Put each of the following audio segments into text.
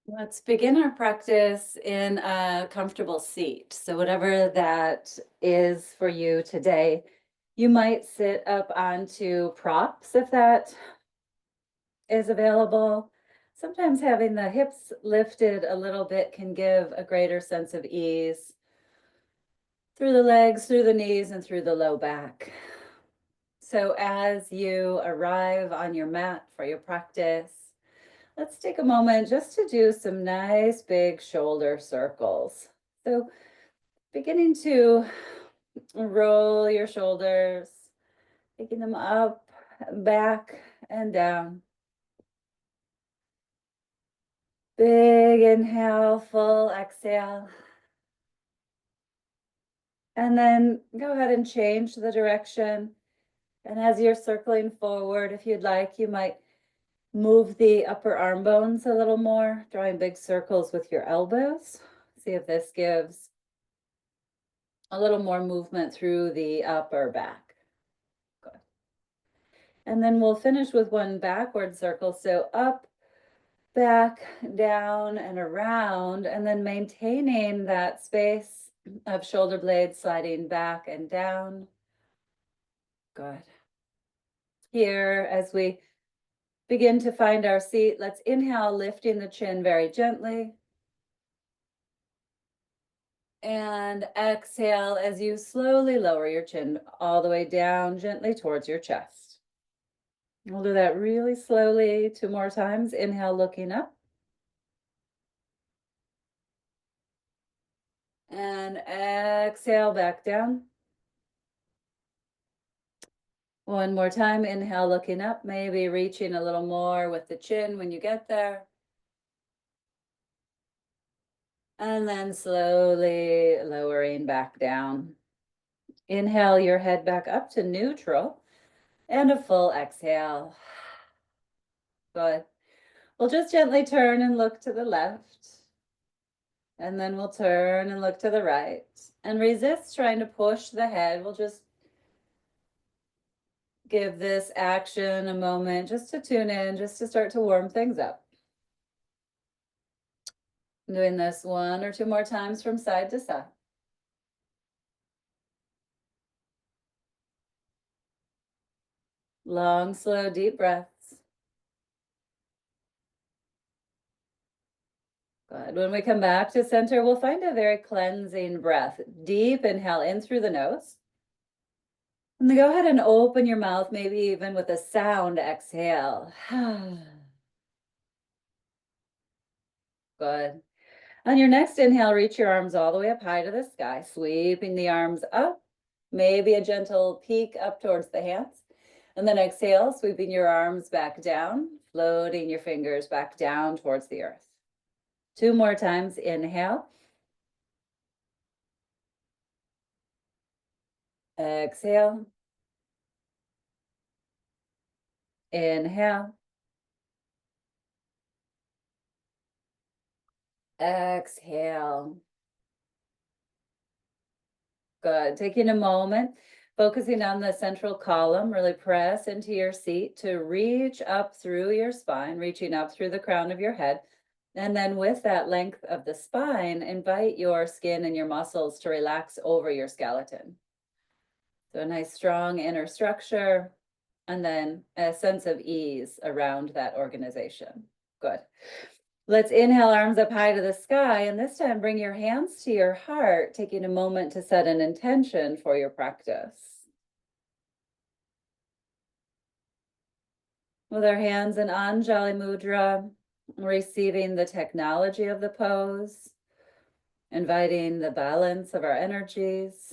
Let's begin our practice in a comfortable seat. So whatever that is for you today, you might sit up onto props if that is available. Sometimes having the hips lifted a little bit can give a greater sense of ease through the legs, through the knees, and through the low back. So as you arrive on your mat for your practice, let's take a moment just to do some nice big shoulder circles. So beginning to roll your shoulders, taking them up, back, and down. Big inhale, full exhale. And then go ahead and change the direction. And as you're circling forward, if you'd like, you might move the upper arm bones a little more, drawing big circles with your elbows. See if this gives a little more movement through the upper back. Good. And then we'll finish with one backward circle. So up, back, down, and around, and then maintaining that space of shoulder blades sliding back and down. Good. Here, as we begin to find our seat, let's inhale, lifting the chin very gently. And exhale as you slowly lower your chin all the way down gently towards your chest. We'll do that really slowly 2 more times. Inhale, looking up. And exhale, back down. One more time. Inhale, looking up, maybe reaching a little more with the chin when you get there. And then slowly lowering back down. Inhale your head back up to neutral and a full exhale. Good. We'll just gently turn and look to the left. And then we'll turn and look to the right. And resist trying to push the head. We'll just give this action a moment just to tune in, just to start to warm things up. Doing this 1 or 2 more times from side to side. Long, slow, deep breaths. Good. When we come back to center, we'll find a very cleansing breath. Deep inhale in through the nose. And then go ahead and open your mouth, maybe even with a sound exhale. Good. On your next inhale, reach your arms all the way up high to the sky, sweeping the arms up, maybe a gentle peek up towards the hands. And then exhale, sweeping your arms back down, floating your fingers back down towards the earth. 2 more times, inhale. Exhale. Inhale. Exhale. Good. Taking a moment, focusing on the central column, really press into your seat to reach up through your spine, reaching up through the crown of your head. And then with that length of the spine, invite your skin and your muscles to relax over your skeleton. So a nice strong inner structure, and then a sense of ease around that organization. Good. Let's inhale, arms up high to the sky, and this time bring your hands to your heart, taking a moment to set an intention for your practice. With our hands in Anjali Mudra, receiving the technology of the pose, inviting the balance of our energies,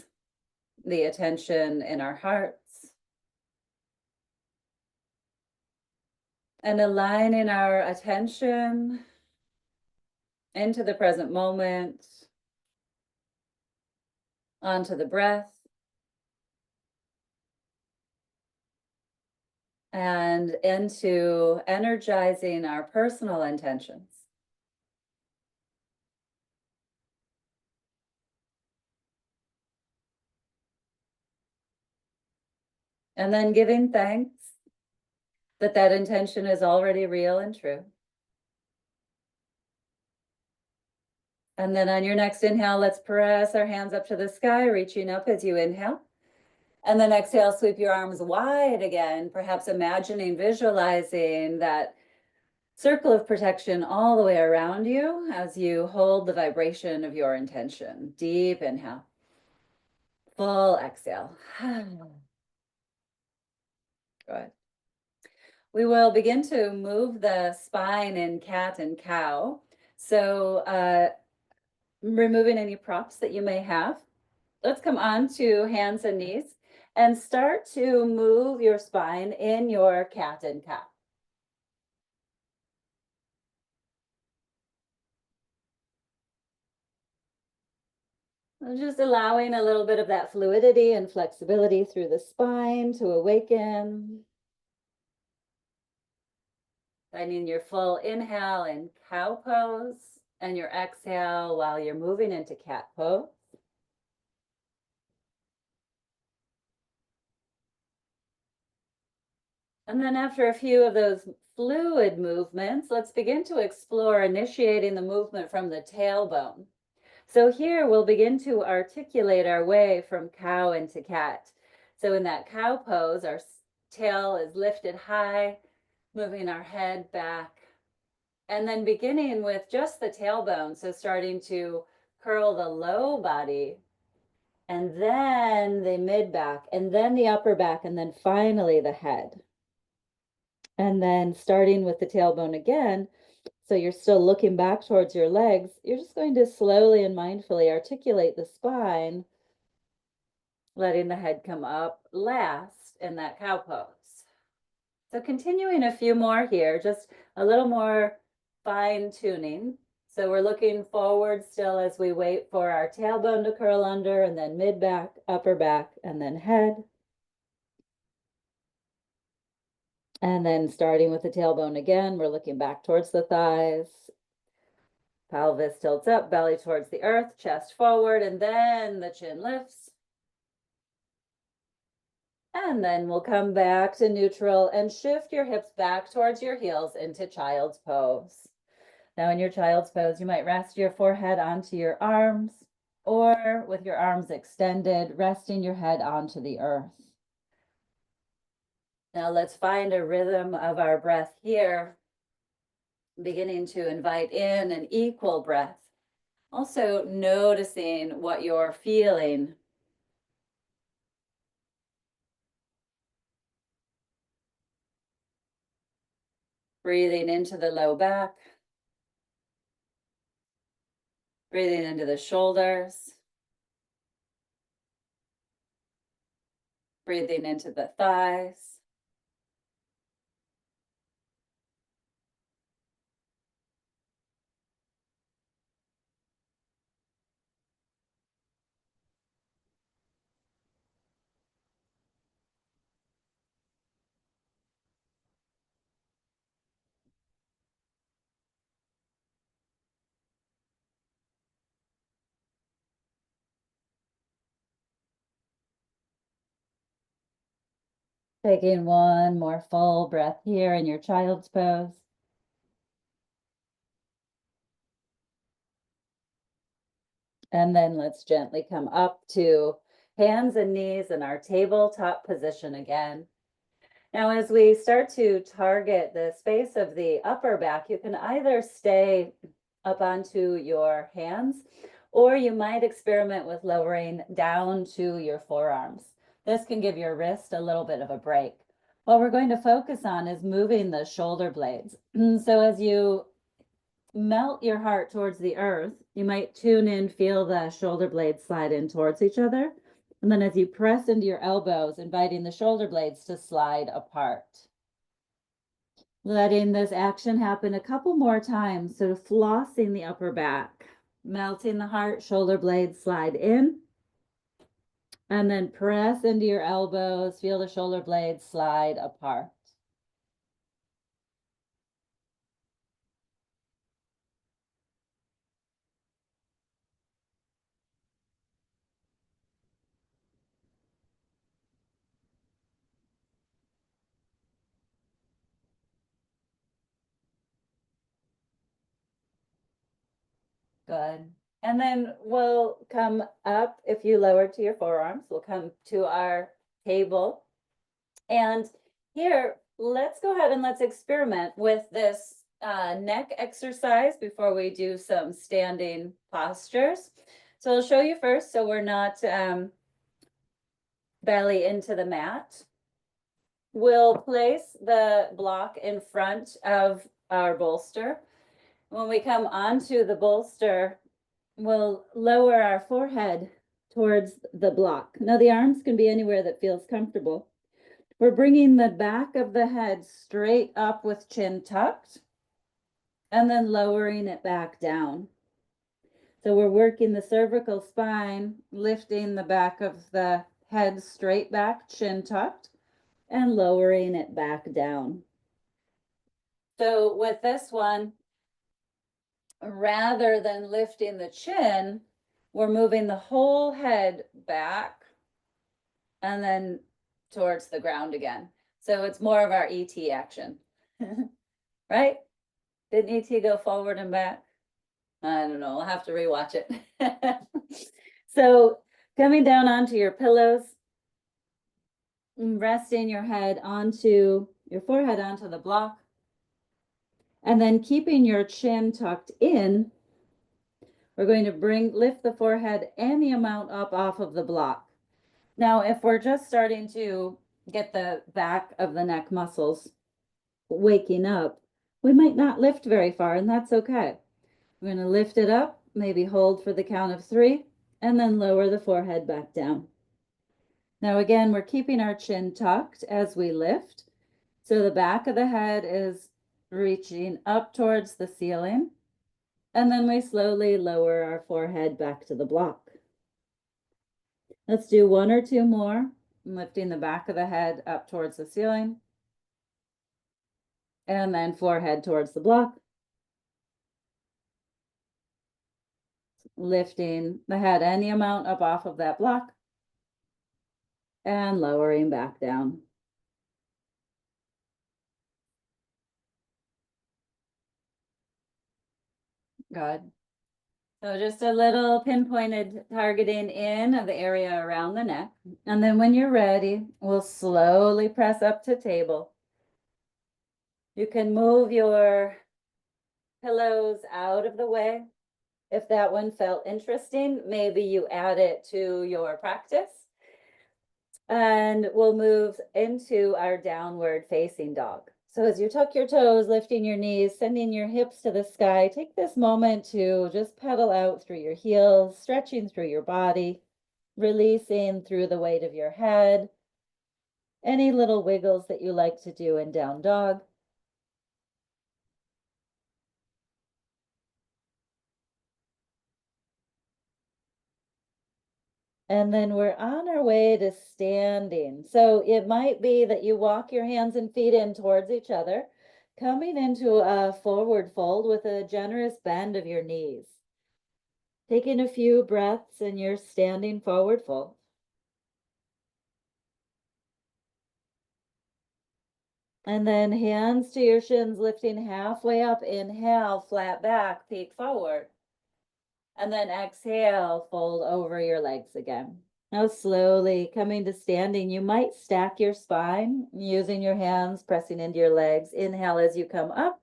the attention in our hearts, and aligning our attention into the present moment, onto the breath, and into energizing our personal intentions. And then giving thanks that that intention is already real and true. And then on your next inhale, let's press our hands up to the sky, reaching up as you inhale. And then exhale, sweep your arms wide again, perhaps imagining, visualizing that circle of protection all the way around you as you hold the vibration of your intention. Deep inhale, full exhale. Good. We will begin to move the spine in cat and cow. So removing any props that you may have. Let's come on to hands and knees and start to move your spine in your cat and cow. Just allowing a little bit of that fluidity and flexibility through the spine to awaken. Finding your full inhale in cow pose and your exhale while you're moving into cat pose. And then after a few of those fluid movements, let's begin to explore initiating the movement from the tailbone. So here we'll begin to articulate our way from cow into cat. So in that cow pose, our tail is lifted high, moving our head back, and then beginning with just the tailbone. So starting to curl the low body, and then the mid back, and then the upper back, and then finally the head. And then starting with the tailbone again, so you're still looking back towards your legs, you're just going to slowly and mindfully articulate the spine, letting the head come up last in that cow pose. So continuing a few more here, just a little more fine tuning. So we're looking forward still as we wait for our tailbone to curl under, and then mid back, upper back, and then head. And then starting with the tailbone again, we're looking back towards the thighs. Pelvis tilts up, belly towards the earth, chest forward, and then the chin lifts. And then we'll come back to neutral and shift your hips back towards your heels into child's pose. Now in your child's pose, you might rest your forehead onto your arms, or with your arms extended, resting your head onto the earth. Now let's find a rhythm of our breath here, beginning to invite in an equal breath. Also noticing what you're feeling. Breathing into the low back, breathing into the shoulders, breathing into the thighs. Taking one more full breath here in your child's pose. And then let's gently come up to hands and knees in our tabletop position again. Now, as we start to target the space of the upper back, you can either stay up onto your hands, or you might experiment with lowering down to your forearms. This can give your wrist a little bit of a break. What we're going to focus on is moving the shoulder blades. So as you melt your heart towards the earth, you might tune in, feel the shoulder blades slide in towards each other. And then as you press into your elbows, inviting the shoulder blades to slide apart. Letting this action happen a couple more times, so flossing the upper back, melting the heart, shoulder blades slide in, and then press into your elbows, feel the shoulder blades slide apart. Good. And then we'll come up, if you lower to your forearms, we'll come to our table. And here, let's go ahead and let's experiment with this neck exercise before we do some standing postures. So I'll show you first so we're not belly into the mat. We'll place the block in front of our bolster. When we come onto the bolster, we'll lower our forehead towards the block. Now the arms can be anywhere that feels comfortable. We're bringing the back of the head straight up with chin tucked and then lowering it back down. So we're working the cervical spine, lifting the back of the head straight back, chin tucked, and lowering it back down. So with this one, rather than lifting the chin, we're moving the whole head back and then towards the ground again. So it's more of our ET action, right? Didn't ET go forward and back? I don't know, I'll have to rewatch it. So coming down onto your pillows, resting your head onto your forehead onto the block, and then keeping your chin tucked in, we're going to lift the forehead any amount up off of the block. Now, if we're just starting to get the back of the neck muscles waking up, we might not lift very far, and that's okay. We're going to lift it up, maybe hold for the count of 3, and then lower the forehead back down. Now, again, we're keeping our chin tucked as we lift. So the back of the head is reaching up towards the ceiling. And then we slowly lower our forehead back to the block. Let's do 1 or 2 more, lifting the back of the head up towards the ceiling. And then forehead towards the block. Lifting the head any amount up off of that block. And lowering back down. Good. So just a little pinpointed targeting in of the area around the neck. And then when you're ready, we'll slowly press up to table. You can move your pillows out of the way. If that one felt interesting, maybe you add it to your practice. And we'll move into our downward facing dog. So as you tuck your toes, lifting your knees, sending your hips to the sky, take this moment to just pedal out through your heels, stretching through your body, releasing through the weight of your head. Any little wiggles that you like to do in down dog. And then we're on our way to standing. So it might be that you walk your hands and feet in towards each other, coming into a forward fold with a generous bend of your knees. Taking a few breaths in your standing forward fold. And then hands to your shins, lifting halfway up. Inhale, flat back, peek forward. And then exhale, fold over your legs again. Now slowly coming to standing, you might stack your spine using your hands, pressing into your legs. Inhale as you come up.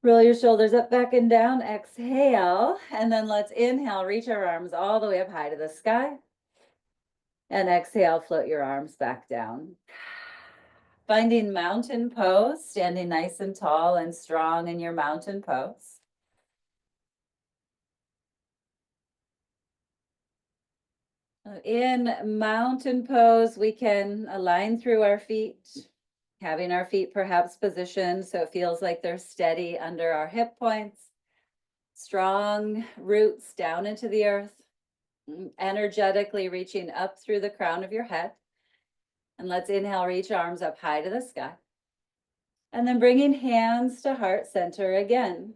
Roll your shoulders up, back, and down. Exhale. And then let's inhale, reach our arms all the way up high to the sky. And exhale, float your arms back down. Finding mountain pose, standing nice and tall and strong in your mountain pose. In mountain pose, we can align through our feet, having our feet perhaps positioned so it feels like they're steady under our hip points. Strong roots down into the earth, energetically reaching up through the crown of your head. And let's inhale, reach arms up high to the sky. And then bringing hands to heart center again.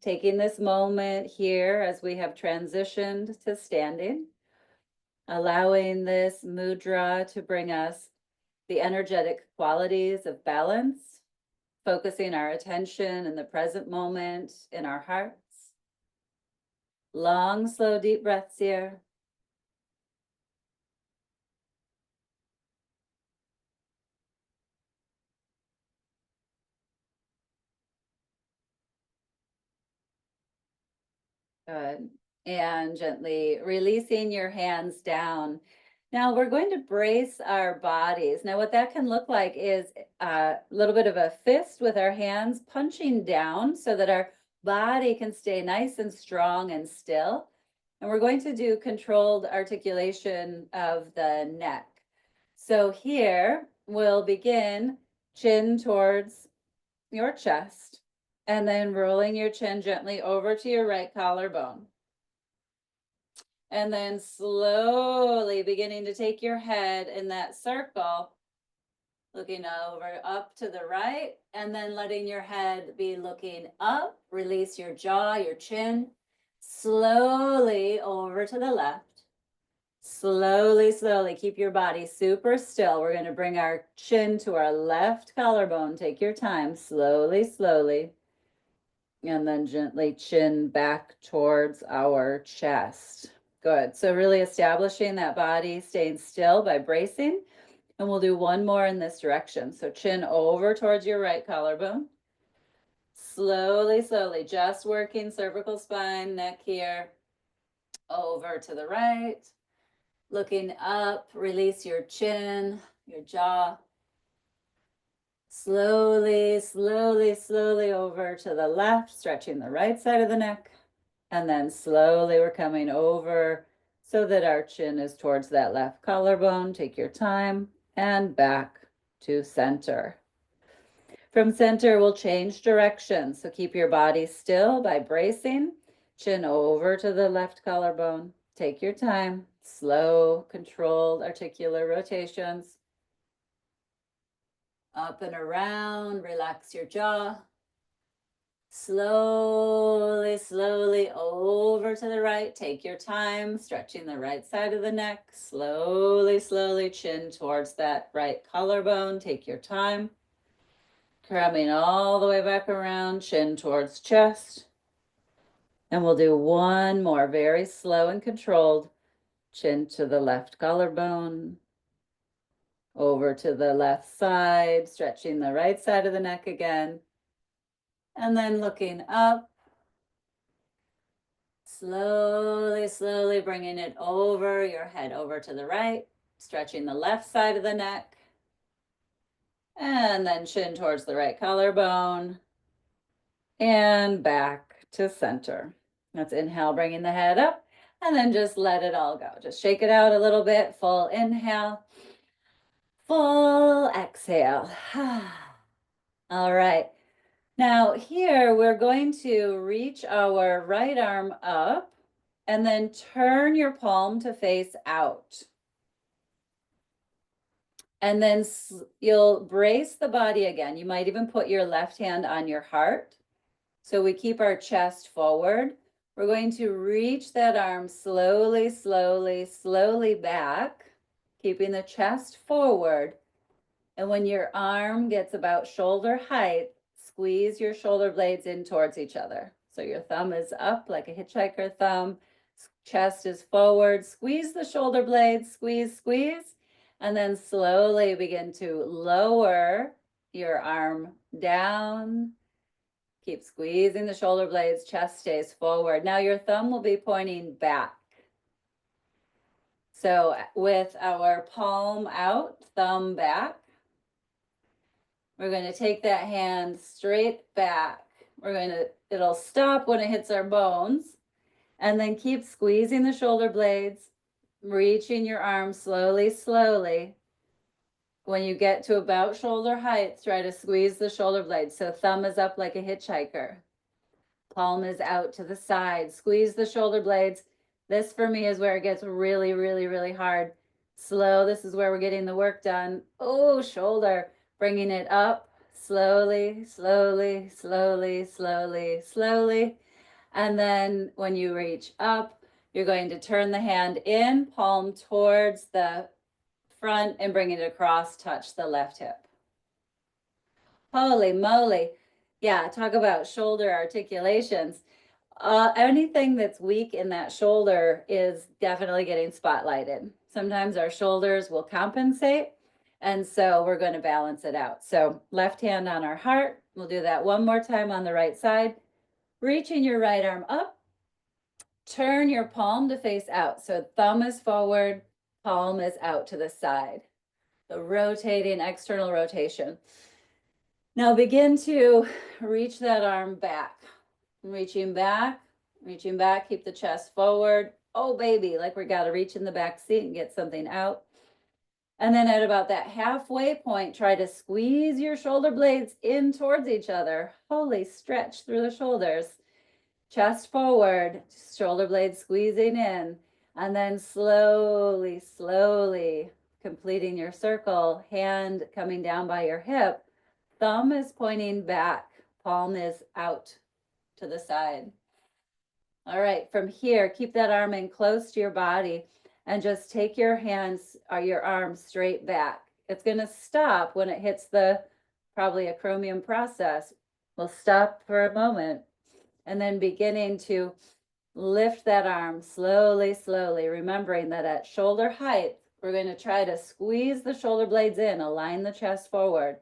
Taking this moment here as we have transitioned to standing. Allowing this mudra to bring us the energetic qualities of balance, focusing our attention in the present moment in our hearts. Long, slow, deep breaths here. Good. And gently releasing your hands down. Now we're going to brace our bodies. Now what that can look like is a little bit of a fist with our hands punching down so that our body can stay nice and strong and still. And we're going to do controlled articulation of the neck. So here we'll begin chin towards your chest and then rolling your chin gently over to your right collarbone. And then slowly beginning to take your head in that circle, looking over up to the right, and then letting your head be looking up. Release your jaw, your chin, slowly over to the left. Slowly, slowly, keep your body super still. We're going to bring our chin to our left collarbone. Take your time, slowly, slowly. And then gently chin back towards our chest. Good. So really establishing that body, staying still by bracing. And we'll do one more in this direction. So chin over towards your right collarbone. Slowly, slowly, just working cervical spine, neck here. Over to the right. Looking up, release your chin, your jaw. Slowly, slowly, slowly over to the left, stretching the right side of the neck. And then slowly we're coming over so that our chin is towards that left collarbone. Take your time and back to center. From center, we'll change direction. So keep your body still by bracing. Chin over to the left collarbone. Take your time. Slow, controlled, articular rotations. Up and around. Relax your jaw. Slowly, slowly over to the right. Take your time, stretching the right side of the neck. Slowly, slowly chin towards that right collarbone. Take your time. Coming all the way back around, chin towards chest. And we'll do one more, very slow and controlled. Chin to the left collarbone. Over to the left side, stretching the right side of the neck again. And then looking up. Slowly, slowly bringing it over, your head over to the right, stretching the left side of the neck. And then chin towards the right collarbone. And back to center. Let's inhale, bringing the head up, and then just let it all go. Just shake it out a little bit. Full inhale, full exhale. All right. Now here we're going to reach our right arm up and then turn your palm to face out. And then you'll brace the body again. You might even put your left hand on your heart. So we keep our chest forward. We're going to reach that arm slowly, slowly, slowly back, keeping the chest forward. And when your arm gets about shoulder height, squeeze your shoulder blades in towards each other. So your thumb is up like a hitchhiker thumb, chest is forward, squeeze the shoulder blades, squeeze, squeeze, and then slowly begin to lower your arm down. Keep squeezing the shoulder blades, chest stays forward. Now your thumb will be pointing back. So with our palm out, thumb back, we're going to take that hand straight back. It'll stop when it hits our bones, and then keep squeezing the shoulder blades, reaching your arm slowly, slowly. When you get to about shoulder height, try to squeeze the shoulder blades. So thumb is up like a hitchhiker. Palm is out to the side. Squeeze the shoulder blades. This for me is where it gets really, really, really hard. Slow. This is where we're getting the work done. Oh, shoulder. Bringing it up slowly, slowly, slowly, slowly, slowly. And then when you reach up, you're going to turn the hand in, palm towards the front and bring it across, touch the left hip. Holy moly. Yeah, talk about shoulder articulations. Anything that's weak in that shoulder is definitely getting spotlighted. Sometimes our shoulders will compensate, and so we're going to balance it out. So left hand on our heart. We'll do that one more time on the right side. Reaching your right arm up. Turn your palm to face out. So thumb is forward, palm is out to the side. The rotating, external rotation. Now begin to reach that arm back. Reaching back, keep the chest forward. Oh, baby, like we got to reach in the back seat and get something out. And then at about that halfway point, try to squeeze your shoulder blades in towards each other. Holy, stretch through the shoulders. Chest forward, shoulder blades squeezing in. And then slowly, slowly completing your circle, hand coming down by your hip. Thumb is pointing back, palm is out to the side. All right, from here, keep that arm in close to your body and just take your hands or your arms straight back. It's going to stop when it hits the probably acromion process. We'll stop for a moment and then beginning to lift that arm slowly, slowly, remembering that at shoulder height, we're going to try to squeeze the shoulder blades in, align the chest forward.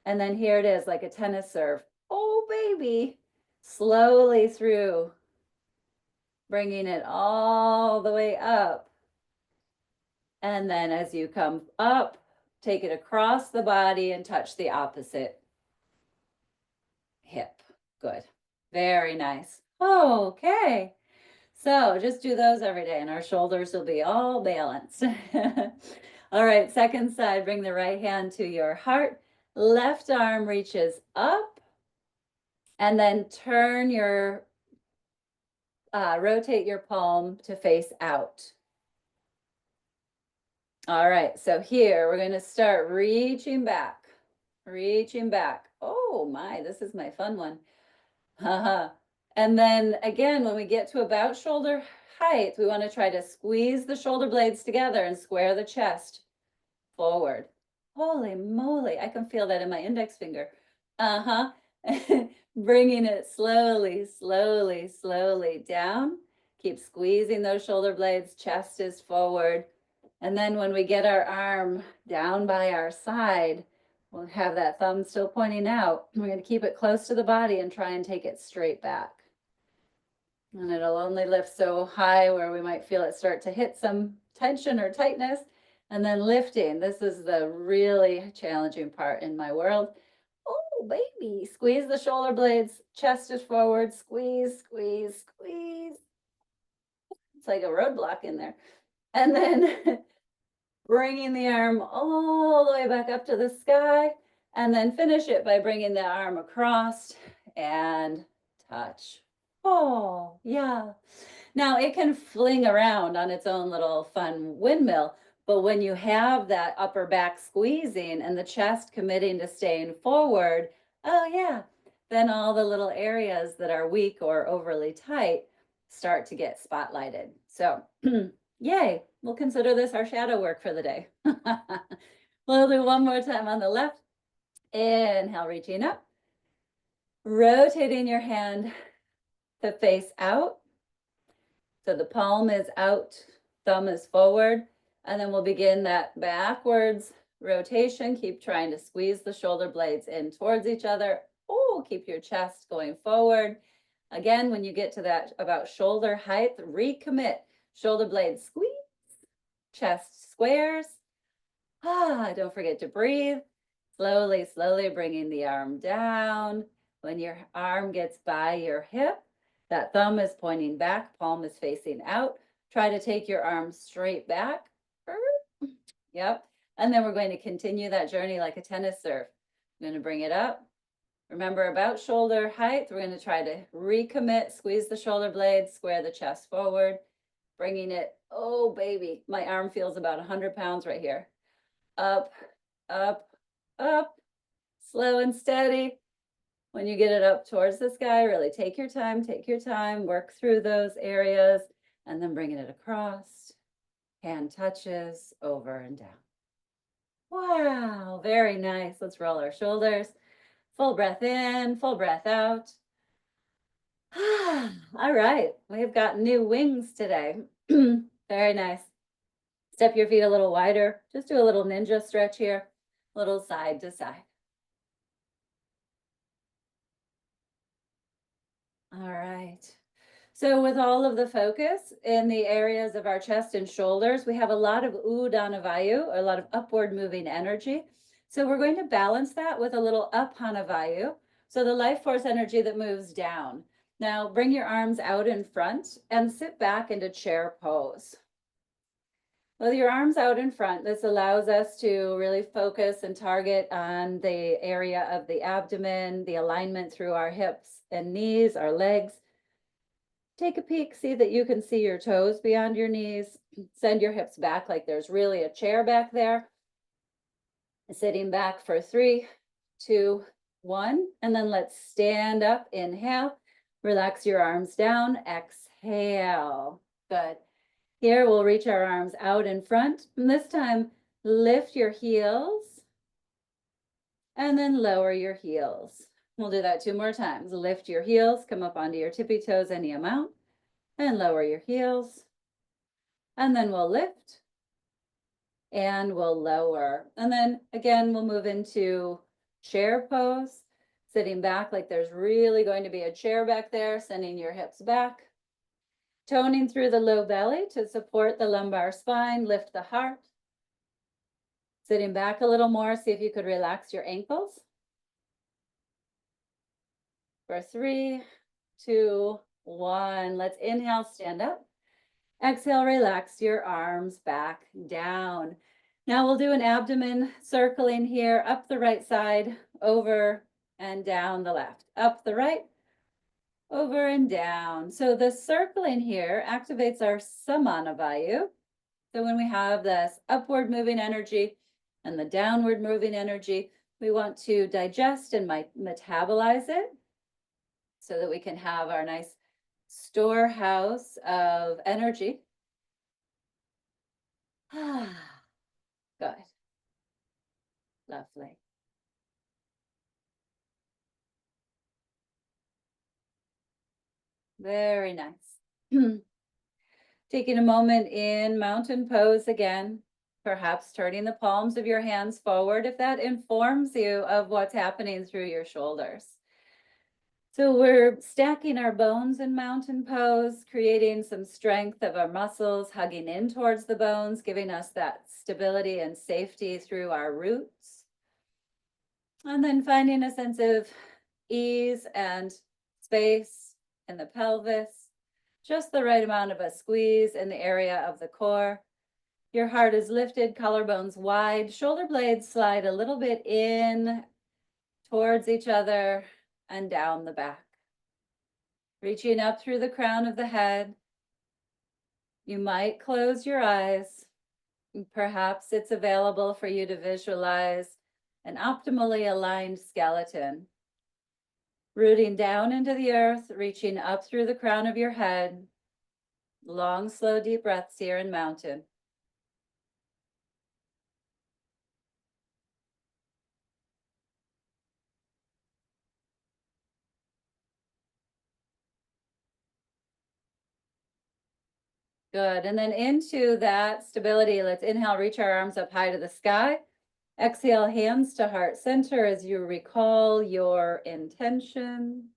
And then here it is, like a tennis serve. Oh, baby. Slowly through, bringing it all the way up. And then as you come up, take it across the body and touch the opposite hip. Good. Very nice. Okay. So just do those every day and our shoulders will be all balanced. All right, second side, bring the right hand to your heart. Left arm reaches up and then turn your, rotate your palm to face out. All right, so here we're going to start reaching back, reaching back. Oh my, this is my fun one. And then again, when we get to about shoulder height, we want to try to squeeze the shoulder blades together and square the chest forward. Holy moly, I can feel that in my index finger. Bringing it slowly, slowly, slowly down. Keep squeezing those shoulder blades, chest is forward. And then when we get our arm down by our side, we'll have that thumb still pointing out. We're going to keep it close to the body and try and take it straight back. And it'll only lift so high where we might feel it start to hit some tension or tightness. And then lifting. This is the really challenging part in my world. Oh, baby. Squeeze the shoulder blades. Chest is forward. Squeeze, squeeze, squeeze. It's like a roadblock in there. And then bringing the arm all the way back up to the sky, and then finish it by bringing the arm across and touch. Oh, yeah. Now it can fling around on its own little fun windmill, but when you have that upper back squeezing and the chest committing to staying forward, oh yeah, then all the little areas that are weak or overly tight start to get spotlighted. So yay, we'll consider this our shadow work for the day. We'll do one more time on the left. Inhale, reaching up. Rotating your hand to face out. So the palm is out, thumb is forward. And then we'll begin that backwards rotation. Keep trying to squeeze the shoulder blades in towards each other. Oh, keep your chest going forward. Again, when you get to that about shoulder height, recommit. Shoulder blades squeeze, chest squares. Don't forget to breathe. Slowly, slowly bringing the arm down. When your arm gets by your hip, that thumb is pointing back, palm is facing out. Try to take your arm straight back. Yep. And then we're going to continue that journey like a tennis serve. I'm going to bring it up. Remember, about shoulder height, we're going to try to recommit, squeeze the shoulder blades, square the chest forward, bringing it, oh baby, my arm feels about 100 pounds right here. Up, up, up, slow and steady. When you get it up towards the sky, really take your time, work through those areas, and then bringing it across. Hand touches over and down. Wow, very nice. Let's roll our shoulders. Full breath in, full breath out. All right, we've got new wings today. Very nice. Step your feet a little wider. Just do a little ninja stretch here, little side to side. All right. So with all of the focus in the areas of our chest and shoulders, we have a lot of Udana Vayu, a lot of upward moving energy. So we're going to balance that with a little Apana Vayu. So the life force energy that moves down. Now bring your arms out in front and sit back into chair pose. With your arms out in front, this allows us to really focus and target on the area of the abdomen, the alignment through our hips and knees, our legs. Take a peek, see that you can see your toes beyond your knees. Send your hips back like there's really a chair back there. Sitting back for 3, 2, 1. And then let's stand up. Inhale. Relax your arms down. Exhale. Good. Here we'll reach our arms out in front. And this time, lift your heels. And then lower your heels. We'll do that 2 more times. Lift your heels. Come up onto your tippy toes any amount. And lower your heels. And then we'll lift and we'll lower. And then again, we'll move into chair pose, sitting back like there's really going to be a chair back there, sending your hips back, toning through the low belly to support the lumbar spine, lift the heart. Sitting back a little more, see if you could relax your ankles. For 3, 2, 1. Let's inhale, stand up. Exhale, relax your arms back down. Now we'll do an abdomen circling here, up the right side, over and down the left, up the right, over and down. So the circling here activates our Samana Vayu. So when we have this upward moving energy and the downward moving energy, we want to digest and metabolize it so that we can have our nice storehouse of energy. Good. Lovely. Very nice. Taking a moment in mountain pose again, perhaps turning the palms of your hands forward if that informs you of what's happening through your shoulders. So we're stacking our bones in mountain pose, creating some strength of our muscles, hugging in towards the bones, giving us that stability and safety through our roots. And then finding a sense of ease and space in the pelvis, just the right amount of a squeeze in the area of the core. Your heart is lifted, collarbones wide, shoulder blades slide a little bit in towards each other and down the back. Reaching up through the crown of the head. You might close your eyes. Perhaps it's available for you to visualize an optimally aligned skeleton. Rooting down into the earth, reaching up through the crown of your head. Long, slow, deep breaths here in mountain. Good. And then into that stability, let's inhale, reach our arms up high to the sky. Exhale, hands to heart center as you recall your intention.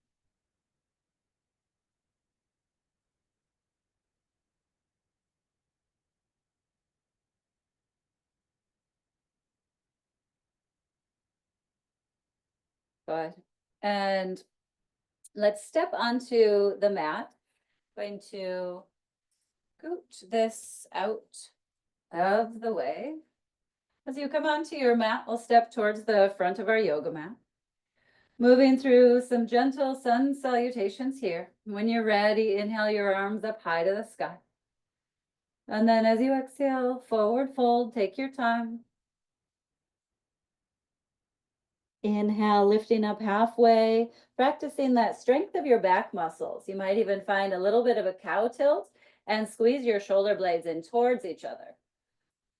Good. And let's step onto the mat. Going to scoot this out of the way. As you come onto your mat, we'll step towards the front of our yoga mat. Moving through some gentle sun salutations here. When you're ready, inhale your arms up high to the sky. And then as you exhale, forward fold, take your time. Inhale, lifting up halfway, practicing that strength of your back muscles. You might even find a little bit of a cow tilt and squeeze your shoulder blades in towards each other.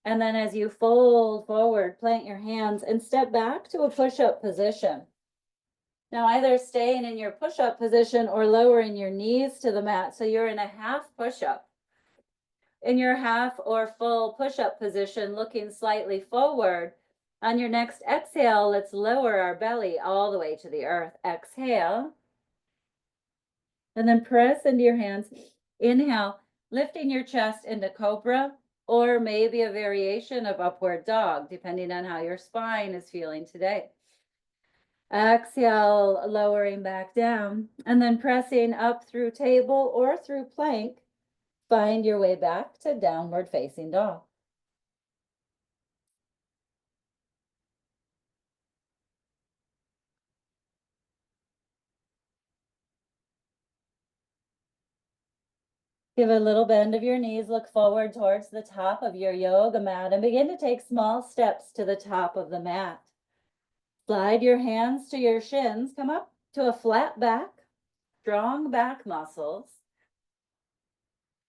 And then as you fold forward, plant your hands and step back to a push-up position. Now, either staying in your push-up position or lowering your knees to the mat. So you're in a half push-up. In your half or full push-up position, looking slightly forward. On your next exhale, let's lower our belly all the way to the earth. Exhale. And then press into your hands. Inhale, lifting your chest into cobra, or maybe a variation of upward dog, depending on how your spine is feeling today. Exhale, lowering back down, and then pressing up through table or through plank. Find your way back to downward facing dog. Give a little bend of your knees, look forward towards the top of your yoga mat, and begin to take small steps to the top of the mat. Slide your hands to your shins, come up to a flat back, strong back muscles,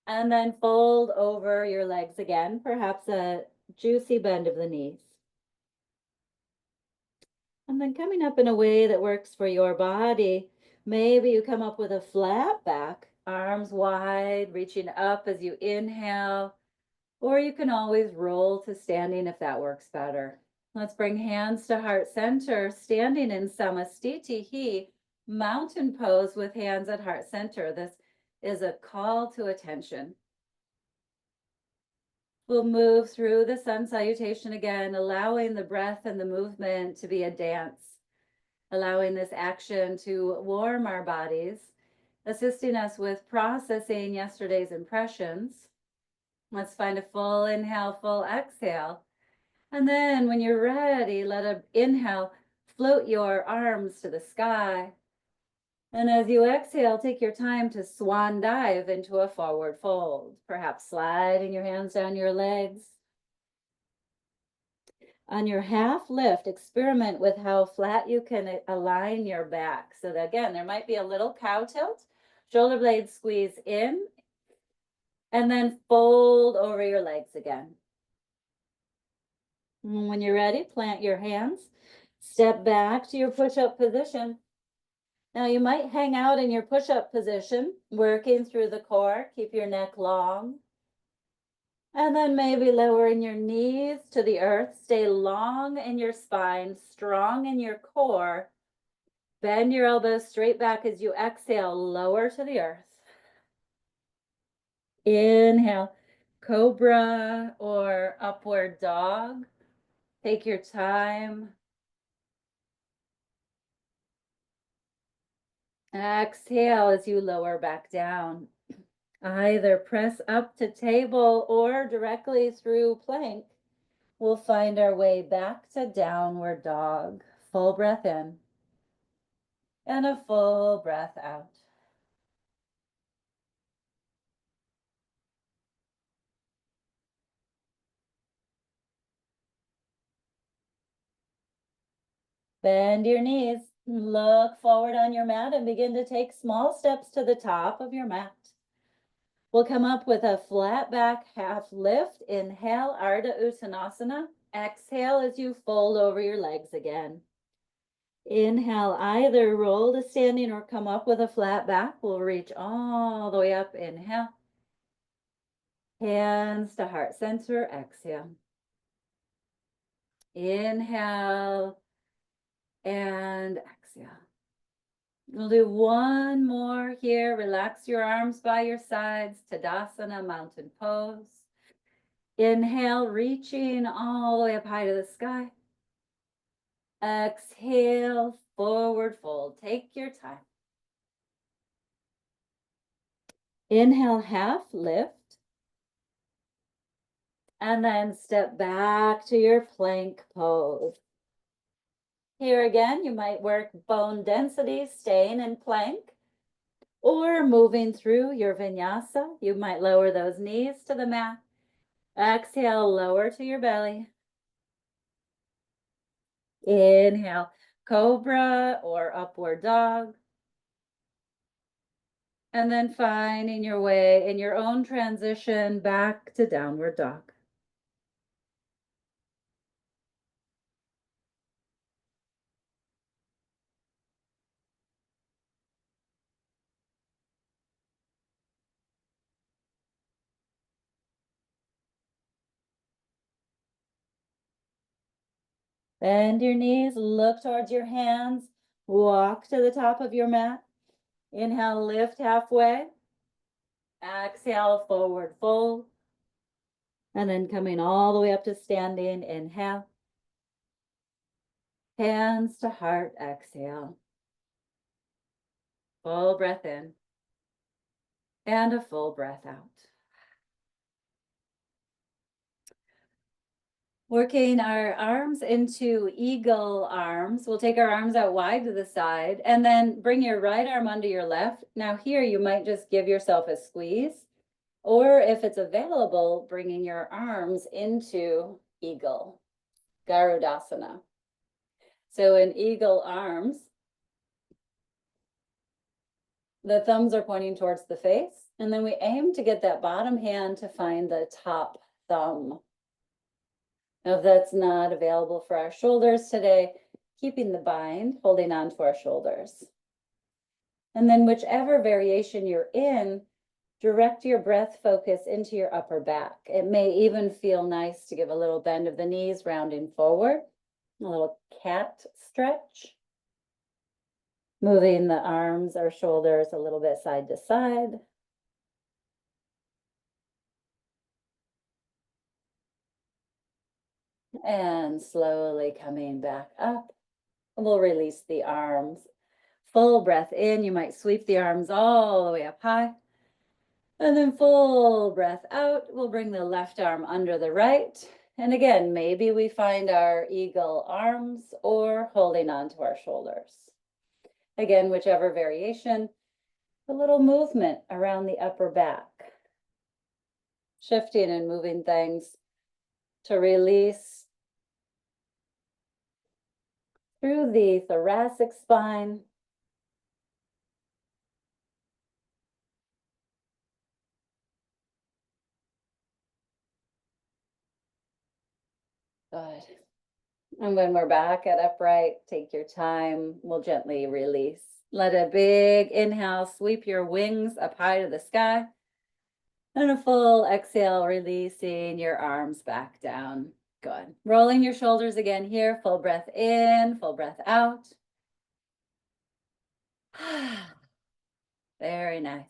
and then fold over your legs again, perhaps a juicy bend of the knees. And then coming up in a way that works for your body, maybe you come up with a flat back, arms wide, reaching up as you inhale, or you can always roll to standing if that works better. Let's bring hands to heart center, standing in Samastitihi, mountain pose with hands at heart center. This is a call to attention. We'll move through the sun salutation again, allowing the breath and the movement to be a dance, allowing this action to warm our bodies, assisting us with processing yesterday's impressions. Let's find a full inhale, full exhale. And then when you're ready, let an inhale, float your arms to the sky. And as you exhale, take your time to swan dive into a forward fold, perhaps sliding your hands down your legs. On your half lift, experiment with how flat you can align your back. So that, again, there might be a little cow tilt, shoulder blades squeeze in, and then fold over your legs again. When you're ready, plant your hands, step back to your push-up position. Now you might hang out in your push-up position, working through the core, keep your neck long. And then maybe lowering your knees to the earth, stay long in your spine, strong in your core. Bend your elbows straight back as you exhale, lower to the earth. Inhale, cobra or upward dog. Take your time. Exhale as you lower back down. Either press up to table or directly through plank. We'll find our way back to downward dog. Full breath in and a full breath out. Bend your knees, look forward on your mat and begin to take small steps to the top of your mat. We'll come up with a flat back half lift. Inhale, Ardha Uttanasana. Exhale as you fold over your legs again. Inhale, either roll to standing or come up with a flat back. We'll reach all the way up. Inhale. Hands to heart center. Exhale. Inhale and exhale. We'll do one more here. Relax your arms by your sides. Tadasana, mountain pose. Inhale, reaching all the way up high to the sky. Exhale, forward fold. Take your time. Inhale, half lift. And then step back to your plank pose. Here again, you might work bone density, staying in plank, or moving through your vinyasa. You might lower those knees to the mat. Exhale, lower to your belly. Inhale, cobra or upward dog. And then finding your way in your own transition back to downward dog. Bend your knees, look towards your hands, walk to the top of your mat. Inhale, lift halfway. Exhale, forward fold. And then coming all the way up to standing, inhale. Hands to heart, exhale. Full breath in. And a full breath out. Working our arms into eagle arms. We'll take our arms out wide to the side and then bring your right arm under your left. Now here you might just give yourself a squeeze, or if it's available, bringing your arms into eagle, Garudasana. So in eagle arms, the thumbs are pointing towards the face, and then we aim to get that bottom hand to find the top thumb. Now, if that's not available for our shoulders today, keeping the bind, holding on to our shoulders. And then whichever variation you're in, direct your breath focus into your upper back. It may even feel nice to give a little bend of the knees, rounding forward, a little cat stretch. Moving the arms or shoulders a little bit side to side. And slowly coming back up, we'll release the arms. Full breath in, you might sweep the arms all the way up high. And then full breath out, we'll bring the left arm under the right. And again, maybe we find our eagle arms or holding on to our shoulders. Again, whichever variation, a little movement around the upper back. Shifting and moving things to release through the thoracic spine. Good. And when we're back at upright, take your time. We'll gently release. Let a big inhale sweep your wings up high to the sky. And a full exhale, releasing your arms back down. Good. Rolling your shoulders again here. Full breath in, full breath out. Very nice.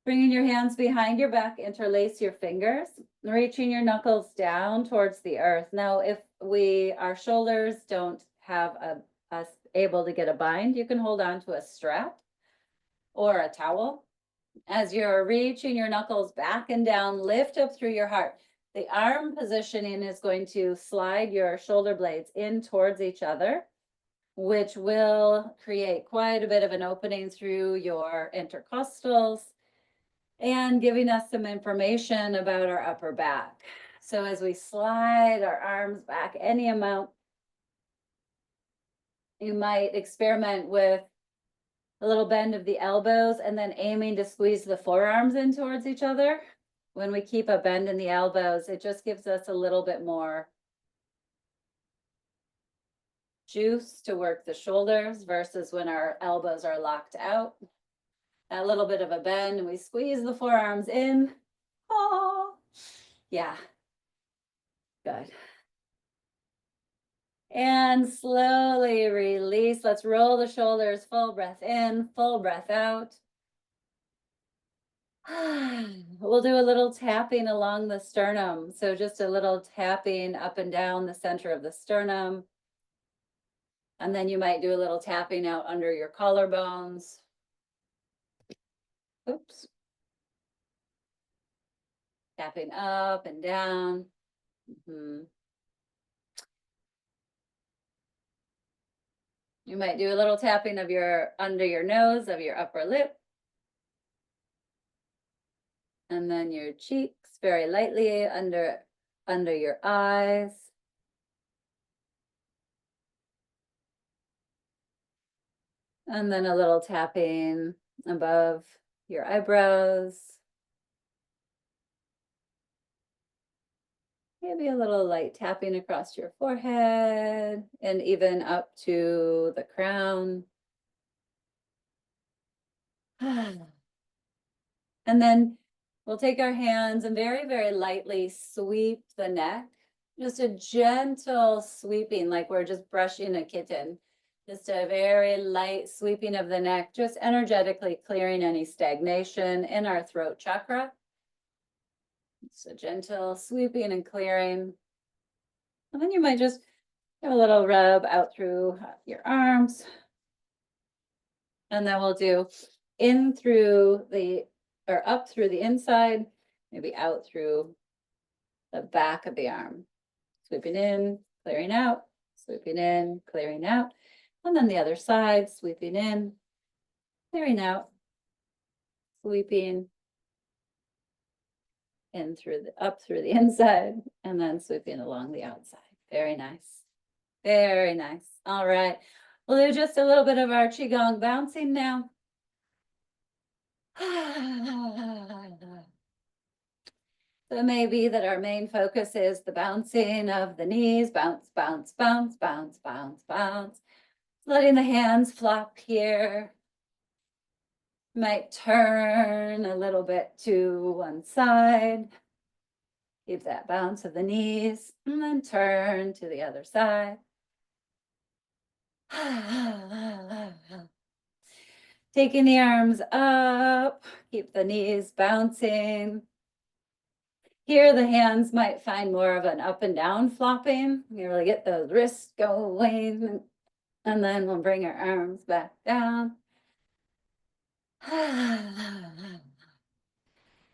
Bringing your hands behind your back, interlace your fingers, reaching your knuckles down towards the earth. Now, if our shoulders don't have us able to get a bind, you can hold on to a strap or a towel. As you're reaching your knuckles back and down, lift up through your heart. The arm positioning is going to slide your shoulder blades in towards each other, which will create quite a bit of an opening through your intercostals and giving us some information about our upper back. So as we slide our arms back any amount, you might experiment with a little bend of the elbows and then aiming to squeeze the forearms in towards each other. When we keep a bend in the elbows, it just gives us a little bit more juice to work the shoulders versus when our elbows are locked out. A little bit of a bend and we squeeze the forearms in. Oh, yeah, good. And slowly release. Let's roll the shoulders. Full breath in, full breath out. We'll do a little tapping along the sternum. So just a little tapping up and down the center of the sternum. And then you might do a little tapping out under your collarbones. Oops. Tapping up and down. You might do a little tapping of under your nose, of your upper lip. And then your cheeks very lightly under your eyes. And then a little tapping above your eyebrows. Maybe a little light tapping across your forehead and even up to the crown. And then we'll take our hands and very, very lightly sweep the neck Just a gentle sweeping, like we're just brushing a kitten. Just a very light sweeping of the neck, just energetically clearing any stagnation in our throat chakra. It's a gentle sweeping and clearing. And then you might just have a little rub out through your arms. And then we'll do in through the, or up through the inside, maybe out through the back of the arm. Sweeping in, clearing out, sweeping in, clearing out. And then the other side, sweeping in, clearing out, sweeping in through the, up through the inside, and then sweeping along the outside. Very nice. Very nice. All right. We'll do just a little bit of our Qigong bouncing now. So it may be that our main focus is the bouncing of the knees, bounce, bounce, bounce, bounce, bounce, bounce. Letting the hands flop here. Might turn a little bit to one side. Keep that bounce of the knees, and then turn to the other side. Taking the arms up, keep the knees bouncing. Here, the hands might find more of an up and down flopping. You really get those wrists going. And then we'll bring our arms back down.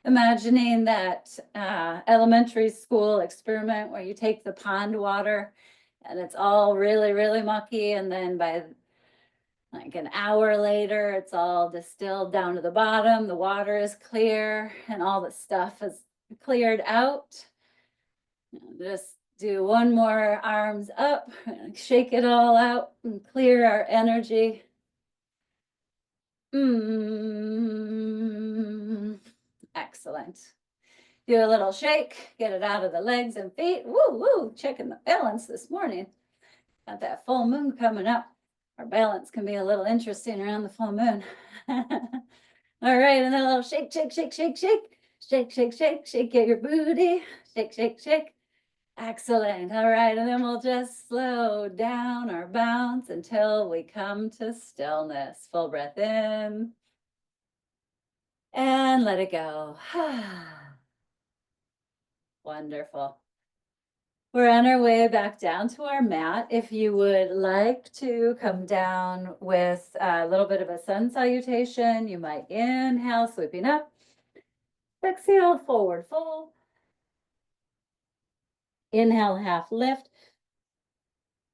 Imagining that elementary school experiment where you take the pond water and it's all really, really mucky. And then by like an hour later, it's all distilled down to the bottom. The water is clear and all the stuff is cleared out. Just do one more, arms up, shake it all out and clear our energy. Excellent. Do a little shake, get it out of the legs and feet. Woo, woo, checking the balance this morning. Got that full moon coming up. Our balance can be a little interesting around the full moon. All right, and then a little shake, shake, shake, shake, shake. Shake, shake, shake, shake your booty. Shake, shake, shake. Excellent. All right, and then we'll just slow down our bounce until we come to stillness. Full breath in. And let it go. Wonderful. We're on our way back down to our mat. If you would like to come down with a little bit of a sun salutation, you might inhale, sweeping up. Exhale, forward fold. Inhale, half lift.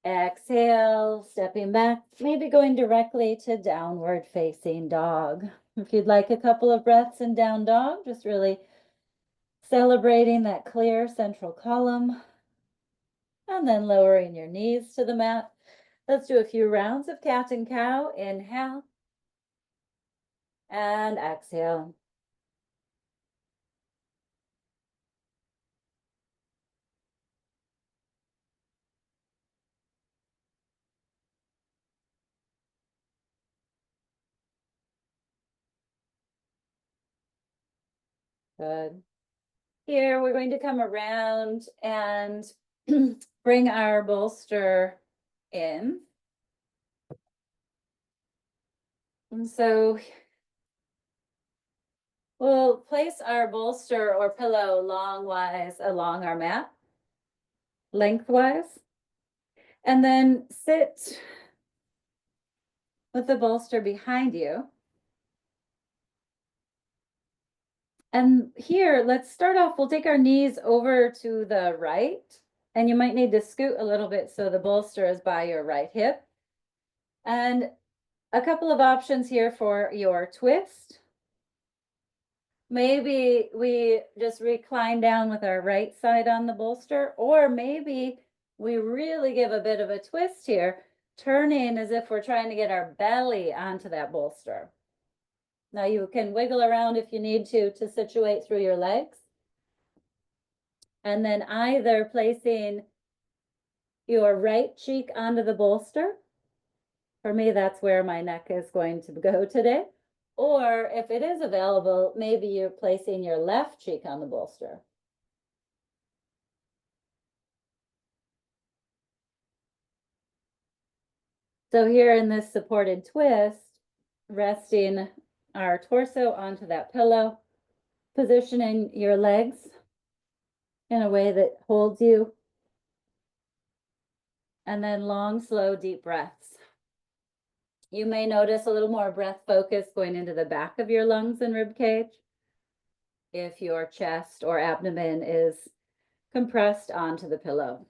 Exhale, stepping back, maybe going directly to downward facing dog. If you'd like a couple of breaths in down dog, just really celebrating that clear central column. And then lowering your knees to the mat. Let's do a few rounds of cat and cow. Inhale. And exhale. Good. Here, we're going to come around and bring our bolster in. And so we'll place our bolster or pillow longwise along our mat, lengthwise, and then sit with the bolster behind you. And here, let's start off, we'll take our knees over to the right, and you might need to scoot a little bit so the bolster is by your right hip. And a couple of options here for your twist. Maybe we just recline down with our right side on the bolster, or maybe we really give a bit of a twist here, turning as if we're trying to get our belly onto that bolster. Now you can wiggle around if you need to situate through your legs. And then either placing your right cheek onto the bolster. For me, that's where my neck is going to go today. Or if it is available, maybe you're placing your left cheek on the bolster. So here in this supported twist, resting our torso onto that pillow, positioning your legs in a way that holds you, and then long, slow, deep breaths. You may notice a little more breath focus going into the back of your lungs and rib cage if your chest or abdomen is compressed onto the pillow.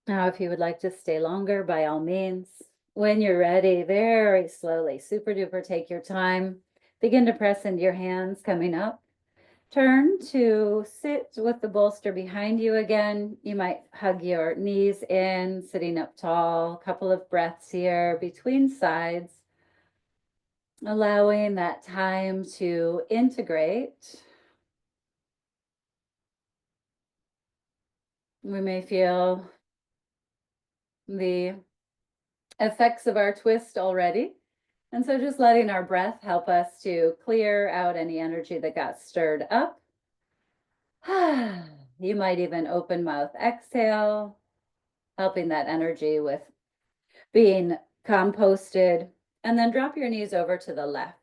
Now, if you would like to stay longer, by all means, when you're ready, very slowly, super duper, take your time. Begin to press into your hands coming up. Turn to sit with the bolster behind you again. You might hug your knees in, sitting up tall. A couple of breaths here between sides, allowing that time to integrate. We may feel the effects of our twist already. And so just letting our breath help us to clear out any energy that got stirred up. You might even open mouth exhale, helping that energy with being composted. And then drop your knees over to the left.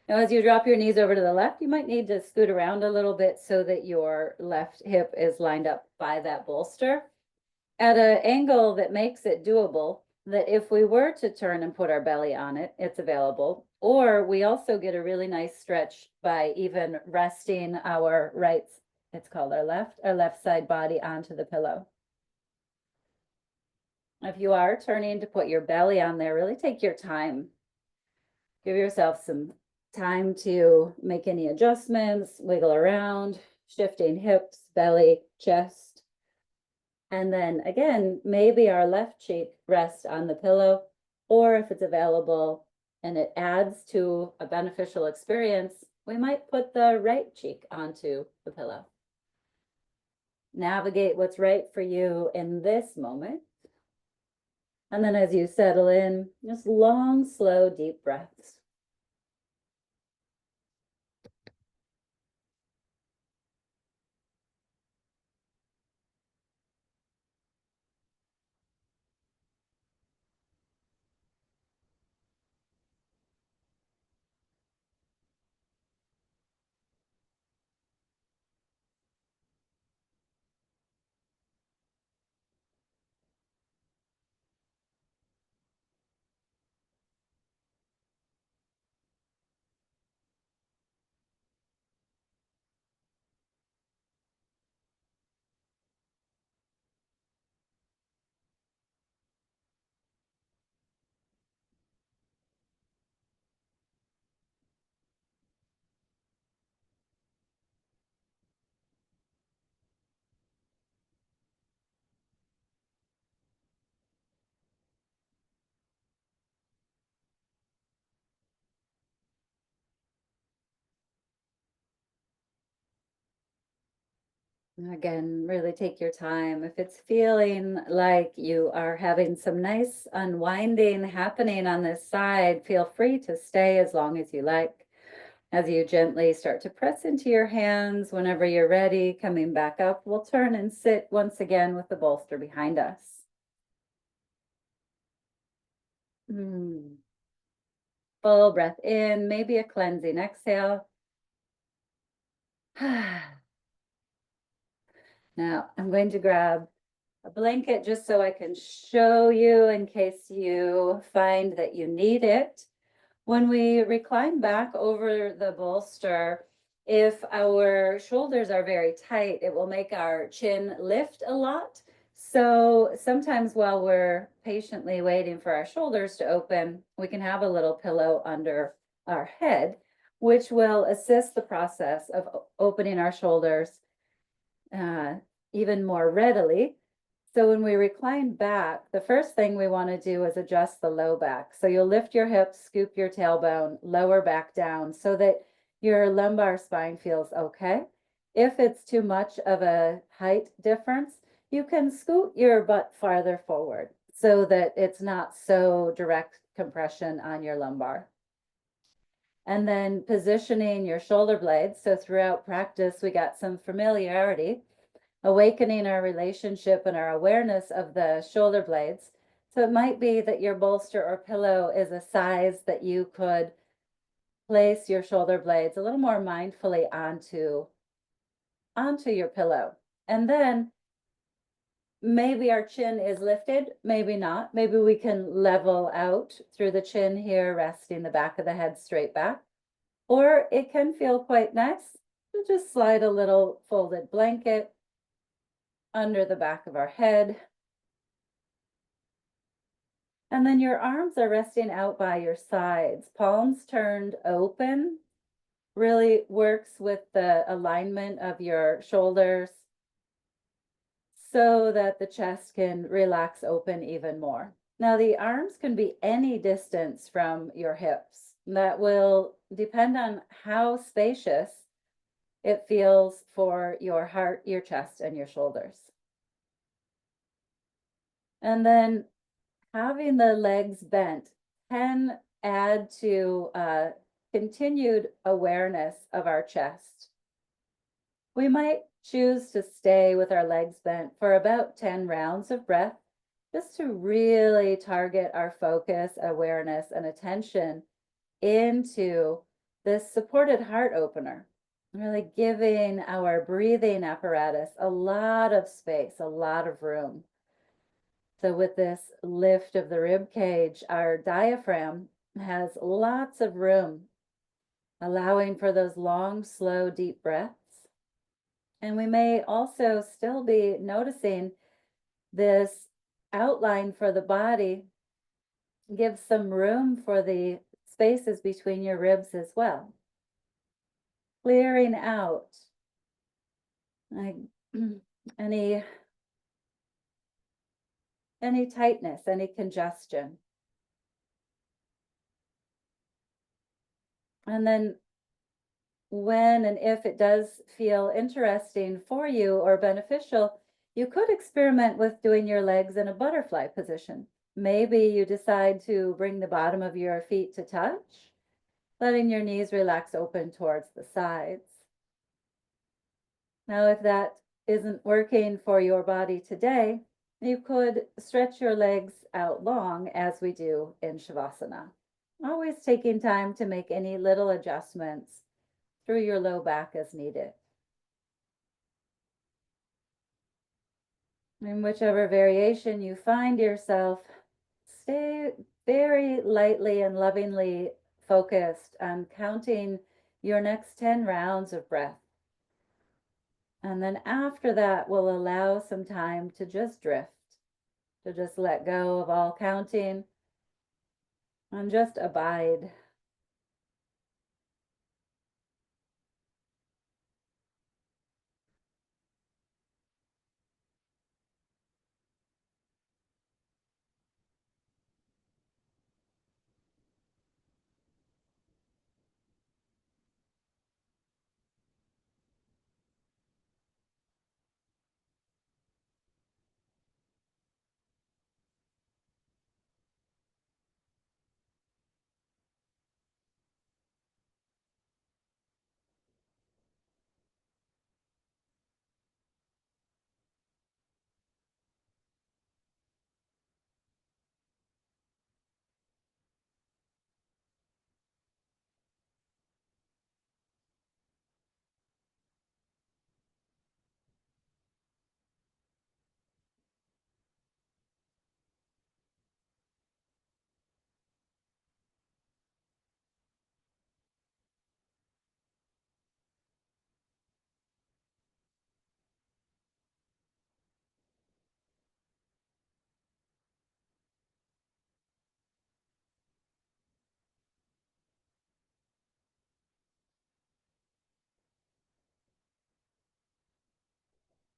Now, as you drop your knees over to the left, you might need to scoot around a little bit so that your left hip is lined up by that bolster at an angle that makes it doable, that if we were to turn and put our belly on it, it's available. Or we also get a really nice stretch by even resting our right, it's called our left side body onto the pillow. If you are turning to put your belly on there, really take your time. Give yourself some time to make any adjustments, wiggle around, shifting hips, belly, chest. And then again, maybe our left cheek rests on the pillow, or if it's available and it adds to a beneficial experience, we might put the right cheek onto the pillow. Navigate what's right for you in this moment. And then as you settle in, just long, slow, deep breaths. Again, really take your time. If it's feeling like you are having some nice unwinding happening on this side, feel free to stay as long as you like. As you gently start to press into your hands, whenever you're ready, coming back up, we'll turn and sit once again with the bolster behind us. Full breath in, maybe a cleansing exhale. Now I'm going to grab a blanket just so I can show you in case you find that you need it. When we recline back over the bolster, If our shoulders are very tight, it will make our chin lift a lot. So sometimes while we're patiently waiting for our shoulders to open, we can have a little pillow under our head, which will assist the process of opening our shoulders uh, even more readily. So when we recline back, the first thing we want to do is adjust the low back. So you'll lift your hips, scoop your tailbone, lower back down so that your lumbar spine feels okay. If it's too much of a height difference, you can scoot your butt farther forward so that it's not so direct compression on your lumbar. And then positioning your shoulder blades. So throughout practice, we got some familiarity, awakening our relationship and our awareness of the shoulder blades. So it might be that your bolster or pillow is a size that you could place your shoulder blades a little more mindfully onto your pillow. And then maybe our chin is lifted, maybe not. Maybe we can level out through the chin here, resting the back of the head straight back. Or it can feel quite nice to just slide a little folded blanket under the back of our head. And then your arms are resting out by your sides, palms turned open, really works with the alignment of your shoulders so that the chest can relax open even more. Now, the arms can be any distance from your hips. That will depend on how spacious it feels for your heart, your chest, and your shoulders. And then having the legs bent can add to continued awareness of our chest. We might choose to stay with our legs bent for about 10 rounds of breath, just to really target our focus, awareness, and attention into this supported heart opener, really giving our breathing apparatus a lot of space, a lot of room. So with this lift of the rib cage, our diaphragm has lots of room, allowing for those long, slow, deep breaths. And we may also still be noticing this outline for the body gives some room for the spaces between your ribs as well. Clearing out like any tightness, any congestion. And then when and if it does feel interesting for you or beneficial, you could experiment with doing your legs in a butterfly position. Maybe you decide to bring the bottom of your feet to touch, letting your knees relax open towards the sides. Now, if that isn't working for your body today, you could stretch your legs out long as we do in Shavasana. Always taking time to make any little adjustments through your low back as needed. In whichever variation you find yourself, stay very lightly and lovingly focused on counting your next 10 rounds of breath. And then after that, we'll allow some time to just drift, to just let go of all counting and just abide.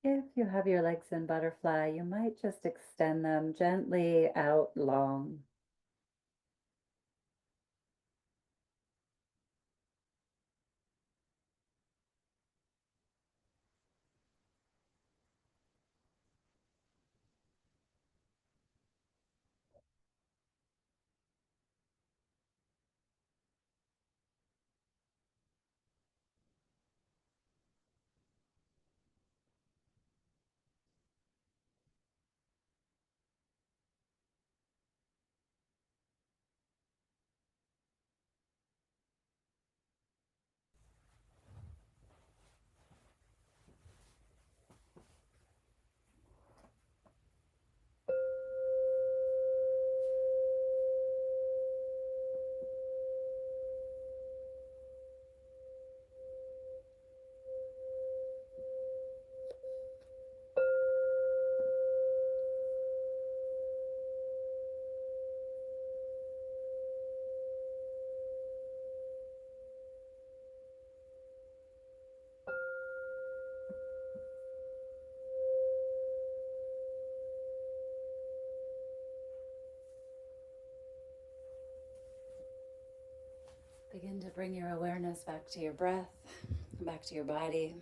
If you have your legs in butterfly, you might just extend them gently out long. Begin to bring your awareness back to your breath, back to your body.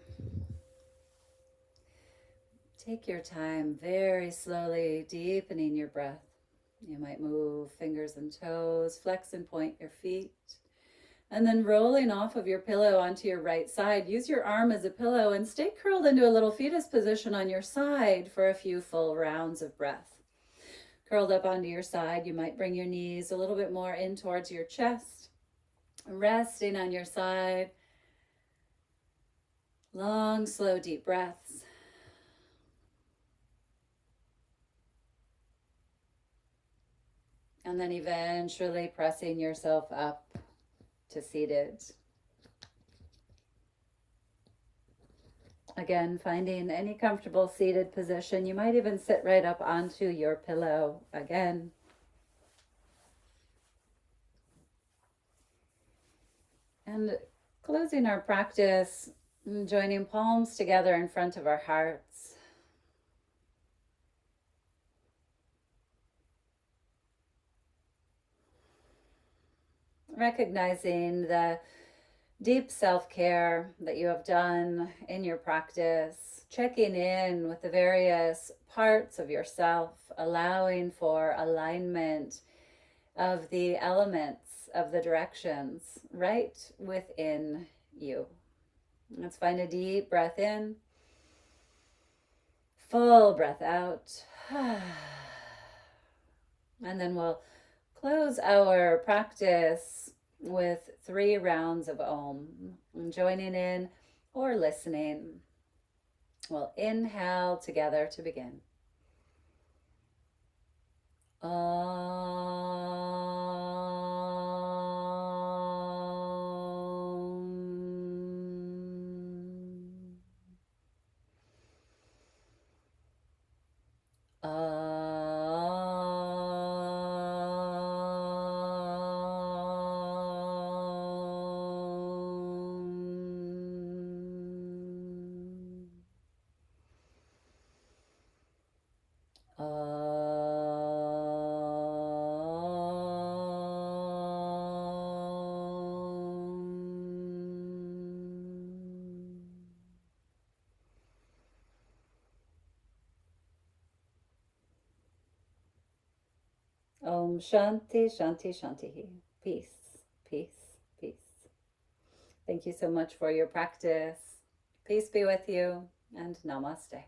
Take your time, very slowly deepening your breath. You might move fingers and toes, flex and point your feet. And then rolling off of your pillow onto your right side, use your arm as a pillow and stay curled into a little fetus position on your side for a few full rounds of breath. Curled up onto your side, you might bring your knees a little bit more in towards your chest, resting on your side. Long, slow, deep breaths. And then eventually pressing yourself up to seated. Again, finding any comfortable seated position. You might even sit right up onto your pillow again. And closing our practice, joining palms together in front of our hearts. Recognizing the deep self-care that you have done in your practice, checking in with the various parts of yourself, allowing for alignment of the elements of the directions right within you. Let's find a deep breath in, full breath out, and then we'll close our practice with 3 rounds of Om, joining in or listening. We'll inhale together to begin. Om Shanti, Shanti, Shanti. Peace, peace, peace. Thank you so much for your practice. Peace be with you, and namaste.